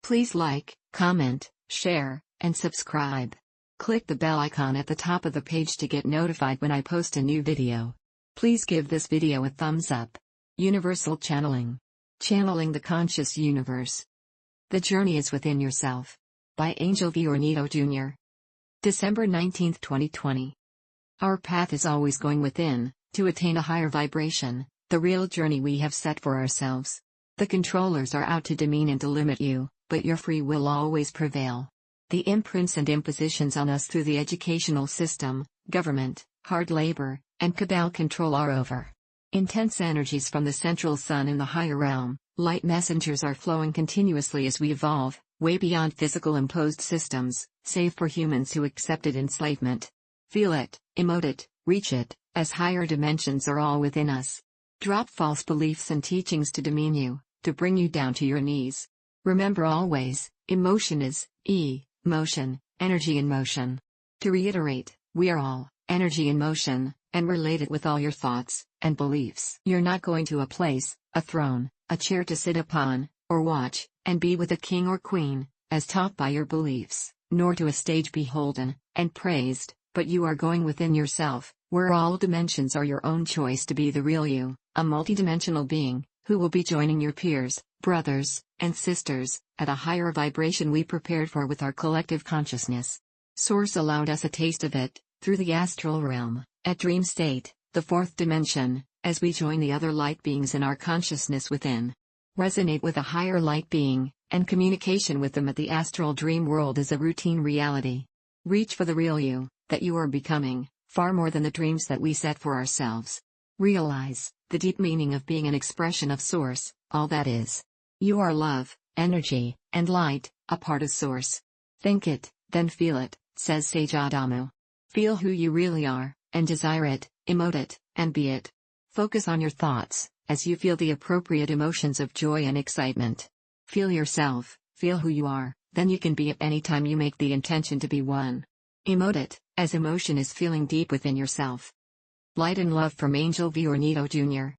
Please like, comment, share, and subscribe. Click the bell icon at the top of the page to get notified when I post a new video. Please give this video a thumbs up. Universal Channeling. Channeling the Conscious Universe. The Journey is Within Yourself. By Angel V. Ornedo Jr. December 19, 2020. Our path is always going within, to attain a higher vibration, the real journey we have set for ourselves. The controllers are out to demean and to limit you, but your free will always prevail. The imprints and impositions on us through the educational system, government, hard labor, and cabal control are over. Intense energies from the central sun in the higher realm, light messengers are flowing continuously as we evolve, way beyond physical imposed systems, save for humans who accepted enslavement. Feel it, emote it, reach it, as higher dimensions are all within us. Drop false beliefs and teachings to demean you, to bring you down to your knees. Remember always, emotion is, motion, energy in motion. To reiterate, we are all, energy in motion, and relate it with all your thoughts, and beliefs. You're not going to a place, a throne, a chair to sit upon, or watch, and be with a king or queen, as taught by your beliefs, nor to a stage beholden, and praised, but you are going within yourself, where all dimensions are your own choice to be the real you, a multidimensional being, who will be joining your peers, brothers, and sisters, at a higher vibration we prepared for with our collective consciousness. Source allowed us a taste of it, through the astral realm, at dream state, the fourth dimension, as we join the other light beings in our consciousness within. Resonate with a higher light being, and communication with them at the astral dream world is a routine reality. Reach for the real you, that you are becoming, far more than the dreams that we set for ourselves. Realize the deep meaning of being an expression of Source, all that is. You are love, energy, and light, a part of Source. Think it, then feel it, says Sage Adamu. Feel who you really are, and desire it, emote it, and be it. Focus on your thoughts, as you feel the appropriate emotions of joy and excitement. Feel yourself, feel who you are, then you can be it any time you make the intention to be one. Emote it, as emotion is feeling deep within yourself. Light and love from Angel V. Ornedo Jr.